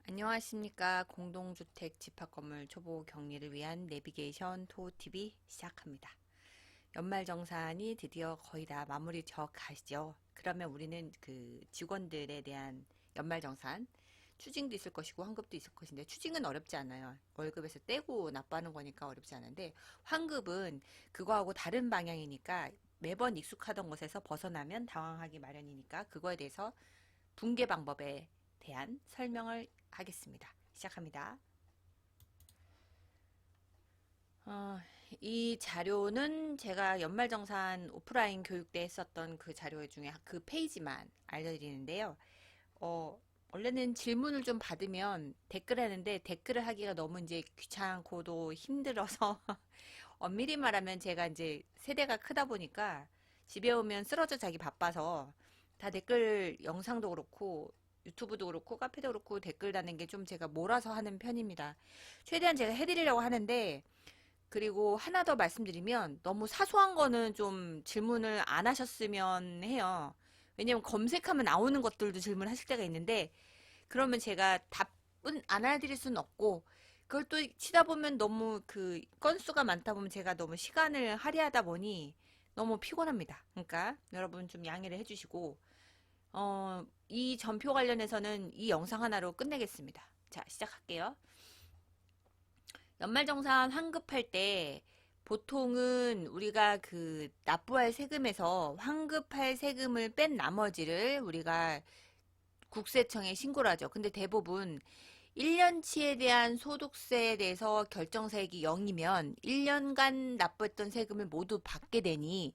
안녕하십니까. 공동주택 집합건물 초보 격리를 위한 내비게이션 토TV 시작합니다. 연말정산이 드디어 거의 다 마무리 져 가시죠. 그러면 우리는 그 직원들에 대한 연말정산 추징도 있을 것이고 환급도 있을 것인데, 추징은 어렵지 않아요. 월급에서 떼고 납부하는 거니까 어렵지 않은데, 환급은 그거하고 다른 방향이니까 매번 익숙하던 것에서 벗어나면 당황하기 마련이니까, 그거에 대해서 붕괴 방법에 대한 설명을 하겠습니다. 시작합니다. 어, 이 자료는 제가 연말정산 오프라인 교육 때 했었던 그 자료 중에 그 페이지만 알려드리는데요. 원래는 질문을 좀 받으면 댓글 하는데, 댓글을 하기가 너무 이제 귀찮고도 힘들어서 엄밀히 말하면 제가 이제 세대가 크다 보니까 집에 오면 쓰러져 자기 바빠서 다 댓글 영상도 그렇고 유튜브도 그렇고 카페도 그렇고 댓글 다는 게 좀 제가 몰아서 하는 편입니다. 최대한 제가 해드리려고 하는데, 그리고 하나 더 말씀드리면 너무 사소한 거는 좀 질문을 안 하셨으면 해요. 왜냐면 검색하면 나오는 것들도 질문하실 때가 있는데, 그러면 제가 답은 안 알려드릴 수는 없고, 그걸 또 치다 보면 너무 그 건수가 많다 보면 제가 너무 시간을 할애하다 보니 너무 피곤합니다. 그러니까 여러분 좀 양해를 해주시고, 이 전표 관련해서는 이 영상 하나로 끝내겠습니다. 자, 시작할게요. 연말정산 환급할 때 보통은 우리가 그 납부할 세금에서 환급할 세금을 뺀 나머지를 우리가 국세청에 신고를 하죠. 근데 대부분 1년치에 대한 소득세에 대해서 결정세액이 0이면 1년간 납부했던 세금을 모두 받게 되니,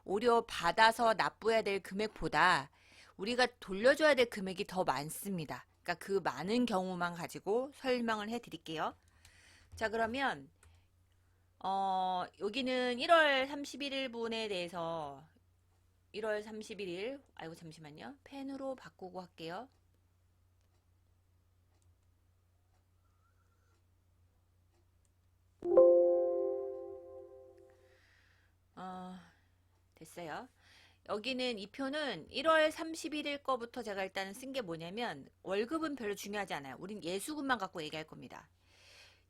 오히려 받아서 납부해야 될 금액보다 우리가 돌려줘야 될 금액이 더 많습니다. 그러니까 그 많은 경우만 가지고 설명을 해 드릴게요. 자, 그러면 여기는 1월 31일분에 대해서 1월 31일, 아이고 잠시만요. 펜으로 바꾸고 할게요. 어, 됐어요. 여기는 이 표는 1월 31일 거부터 제가 일단은 쓴 게 뭐냐면, 월급은 별로 중요하지 않아요. 우린 예수금만 갖고 얘기할 겁니다.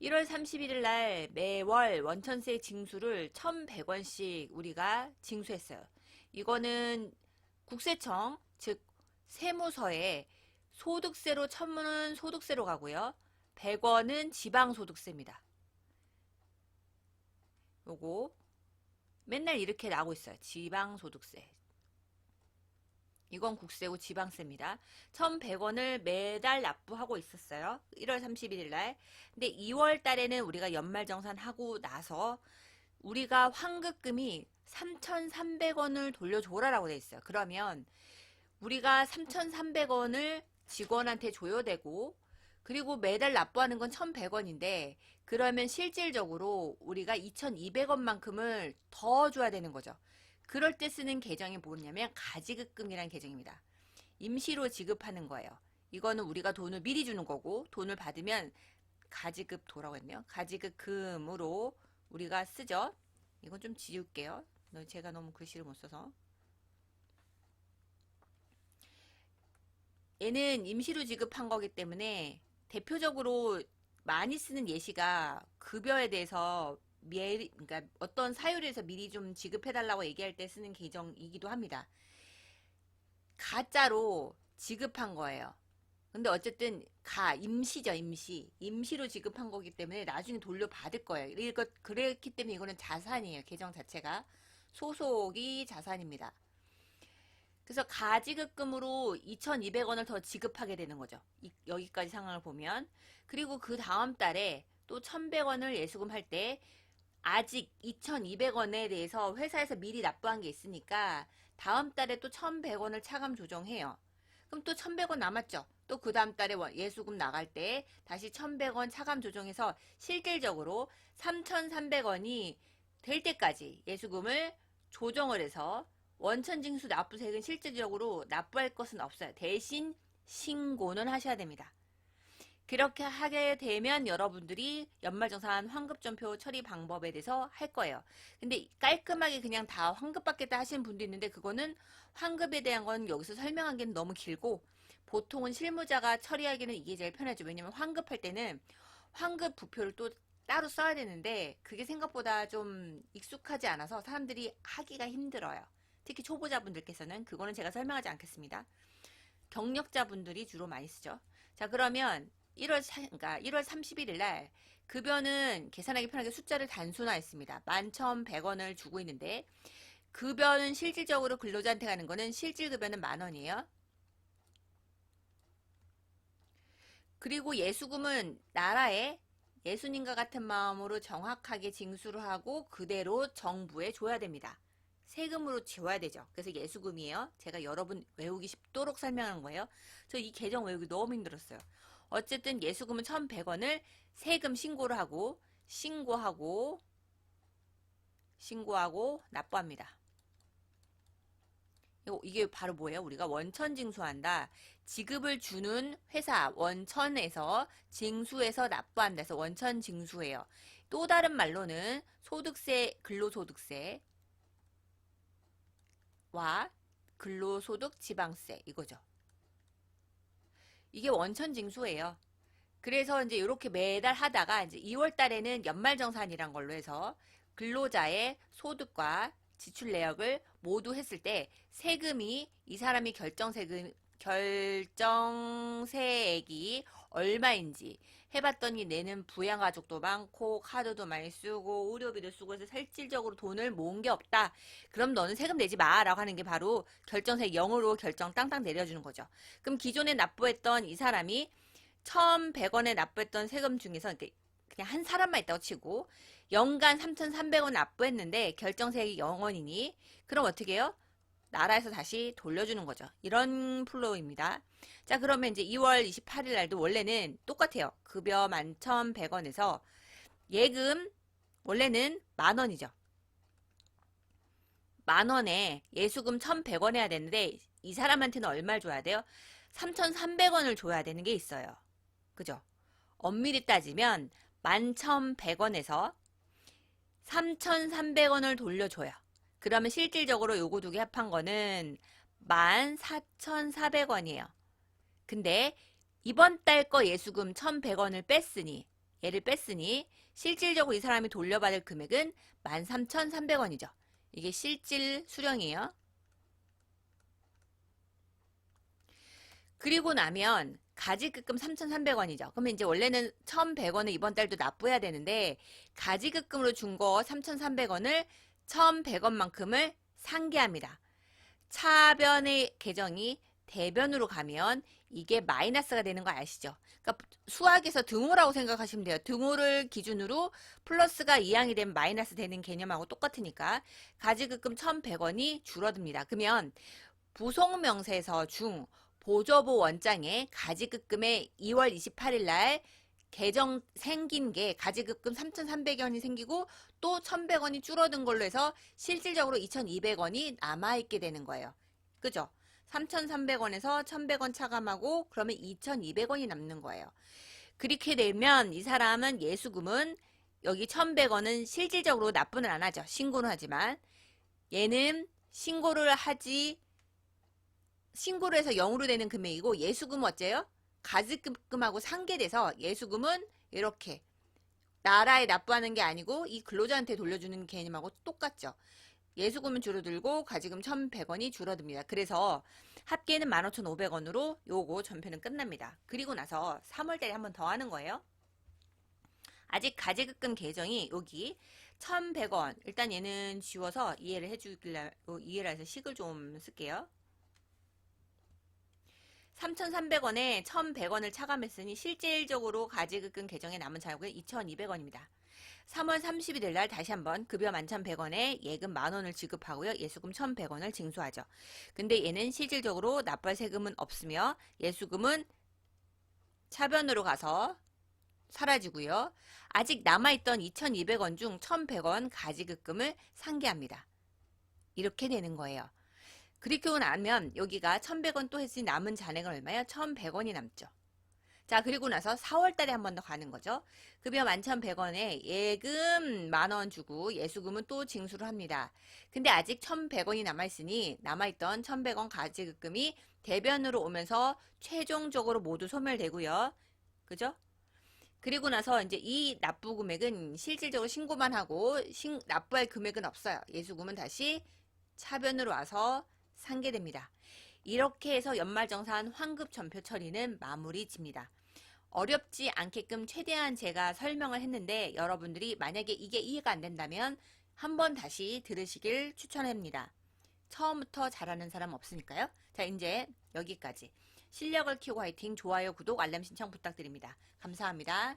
1월 31일 날 매월 원천세 징수를 1,100원씩 우리가 징수했어요. 이거는 국세청, 즉 세무서에 소득세로 1,000원은 소득세로 가고요. 100원은 지방소득세입니다. 요거 맨날 이렇게 나오고 있어요. 지방소득세. 이건 국세고 지방세입니다. 1,100원을 매달 납부하고 있었어요. 1월 31일 날. 근데 2월 달에는 우리가 연말정산하고 나서 우리가 환급금이 3,300원을 돌려줘라라고 돼 있어요. 그러면 우리가 3,300원을 직원한테 줘야 되고, 그리고 매달 납부하는 건 1,100원인데, 그러면 실질적으로 우리가 2,200원만큼을 더 줘야 되는 거죠. 그럴 때 쓰는 계정이 뭐냐면 가지급금이라는 계정입니다. 임시로 지급하는 거예요. 이거는 우리가 돈을 미리 주는 거고, 돈을 받으면 가지급도라고 했네요. 가지급금으로 우리가 쓰죠. 이건 좀 지울게요. 제가 너무 글씨를 못 써서. 얘는 임시로 지급한 거기 때문에 대표적으로 많이 쓰는 예시가 급여에 대해서 그러니까 어떤 사유에서 미리 좀 지급해달라고 얘기할 때 쓰는 계정이기도 합니다. 가짜로 지급한 거예요. 근데 어쨌든 임시죠, 임시. 임시로 지급한 거기 때문에 나중에 돌려받을 거예요. 그랬기 때문에 이거는 자산이에요. 계정 자체가. 소속이 자산입니다. 그래서 가지급금으로 2,200원을 더 지급하게 되는 거죠. 여기까지 상황을 보면. 그리고 그 다음 달에 또 1,100원을 예수금 할 때 아직 2,200원에 대해서 회사에서 미리 납부한 게 있으니까 다음 달에 또 1,100원을 차감 조정해요. 그럼 또 1,100원 남았죠. 또 그 다음 달에 예수금 나갈 때 다시 1,100원 차감 조정해서 실질적으로 3,300원이 될 때까지 예수금을 조정을 해서 원천징수 납부세액은 실질적으로 납부할 것은 없어요. 대신 신고는 하셔야 됩니다. 그렇게 하게 되면 여러분들이 연말정산 환급전표 처리 방법에 대해서 할 거예요. 근데 깔끔하게 그냥 다 환급받겠다 하시는 분도 있는데, 그거는 환급에 대한 건 여기서 설명하기는 너무 길고, 보통은 실무자가 처리하기는 이게 제일 편하죠. 왜냐면 환급할 때는 환급 부표를 또 따로 써야 되는데 그게 생각보다 좀 익숙하지 않아서 사람들이 하기가 힘들어요. 특히 초보자분들께서는 그거는 제가 설명하지 않겠습니다. 경력자분들이 주로 많이 쓰죠. 자, 그러면 그러니까 1월 31일 날 급여는 계산하기 편하게 숫자를 단순화했습니다. 11,100원을 주고 있는데 급여는 실질적으로 근로자한테 가는 거는 실질급여는 10,000원이에요. 그리고 예수금은 나라에 예수님과 같은 마음으로 정확하게 징수를 하고 그대로 정부에 줘야 됩니다. 세금으로 지워야 되죠. 그래서 예수금이에요. 제가 여러분 외우기 쉽도록 설명한 거예요. 저 이 계정 외우기 너무 힘들었어요. 어쨌든 예수금은 1,100원을 세금 신고를 하고 신고하고 납부합니다. 이게 바로 뭐예요? 우리가 원천 징수한다. 지급을 주는 회사 원천에서 징수해서 납부한다 해서 원천 징수예요. 또 다른 말로는 소득세, 근로소득세와 근로소득 지방세 이거죠. 이게 원천 징수예요. 그래서 이제 이렇게 매달 하다가 이제 2월 달에는 연말정산이란 걸로 해서 근로자의 소득과 지출 내역을 모두 했을 때 세금이 이 사람이 결정세액이 얼마인지 해봤더니 내는 부양가족도 많고 카드도 많이 쓰고 의료비도 쓰고 해서 실질적으로 돈을 모은 게 없다. 그럼 너는 세금 내지 마 라고 하는 게 바로 결정세 0으로 결정 땅땅 내려주는 거죠. 그럼 기존에 납부했던 이 사람이 1,100원에 납부했던 세금 중에서 그냥 한 사람만 있다고 치고 연간 3,300원 납부했는데 결정세액이 0원이니 그럼 어떻게 해요? 나라에서 다시 돌려주는 거죠. 이런 플로우입니다. 자, 그러면 이제 2월 28일 날도 원래는 똑같아요. 급여 11,100원에서 예금 원래는 10,000원이죠. 10,000원에 예수금 1,100원 해야 되는데 이 사람한테는 얼마를 줘야 돼요? 3,300원을 줘야 되는 게 있어요. 그죠? 엄밀히 따지면 11,100원에서 3,300원을 돌려줘요. 그러면 실질적으로 요거 두 개 합한 거는 14,400원이에요. 근데 이번 달 거 예수금 1,100원을 얘를 뺐으니 실질적으로 이 사람이 돌려받을 금액은 13,300원이죠. 이게 실질 수령이에요. 그리고 나면 가지급금 3,300원이죠. 그러면 이제 원래는 1,100원을 이번 달도 납부해야 되는데 가지급금으로 준 거 3,300원을 1,100원만큼을 상계합니다. 차변의 계정이 대변으로 가면 이게 마이너스가 되는 거 아시죠? 그러니까 수학에서 등호라고 생각하시면 돼요. 등호를 기준으로 플러스가 이항이 되면 마이너스 되는 개념하고 똑같으니까 가지급금 1,100원이 줄어듭니다. 그러면 부속명세서 중 보조보 원장에 가지급금에 2월 28일 날 계정 생긴 게 가지급금 3,300원이 생기고 또 1,100원이 줄어든 걸로 해서 실질적으로 2,200원이 남아있게 되는 거예요. 그죠? 3,300원에서 1,100원 차감하고 그러면 2,200원이 남는 거예요. 그렇게 되면 이 사람은 예수금은 여기 1,100원은 실질적으로 납부는 안 하죠. 신고는 하지만 얘는 신고를 해서 0으로 되는 금액이고 예수금은 어째요? 가지급금하고 상계돼서 예수금은 이렇게 나라에 납부하는 게 아니고 이 근로자한테 돌려주는 개념하고 똑같죠. 예수금은 줄어들고 가지금 1,100원이 줄어듭니다. 그래서 합계는 15,500원으로 요거 전편은 끝납니다. 그리고 나서 3월달에 한 번 더 하는 거예요. 아직 가지급금 계정이 여기 1,100원 일단 얘는 지워서 이해를 해서 식을 좀 쓸게요. 3,300원에 1,100원을 차감했으니 실질적으로 가지급금 계정에 남은 자금은 2,200원입니다. 3월 31일 날 다시 한번 급여 11,100원에 예금 10,000원을 지급하고요. 예수금 1,100원을 징수하죠. 근데 얘는 실질적으로 납부할 세금은 없으며 예수금은 차변으로 가서 사라지고요. 아직 남아있던 2,200원 중 1,100원 가지급금을 상계합니다. 이렇게 되는 거예요. 그리고 나면 여기가 1,100원 또 했으니 남은 잔액은 얼마예요? 1,100원이 남죠. 자, 그리고 나서 4월달에 한 번 더 가는 거죠. 급여 11,100원에 예금 10,000원 주고 예수금은 또 징수를 합니다. 근데 아직 1,100원이 남아있으니 남아있던 1,100원 가지급금이 대변으로 오면서 최종적으로 모두 소멸되고요. 그죠? 그리고 나서 이제 이 납부 금액은 실질적으로 신고만 하고 납부할 금액은 없어요. 예수금은 다시 차변으로 와서 상계됩니다. 이렇게 해서 연말정산 환급 전표 처리는 마무리 집니다. 어렵지 않게끔 최대한 제가 설명을 했는데 여러분들이 만약에 이게 이해가 안 된다면 한번 다시 들으시길 추천합니다. 처음부터 잘하는 사람 없으니까요. 자, 이제 여기까지. 실력을 키우고 화이팅, 좋아요, 구독, 알람 신청 부탁드립니다. 감사합니다.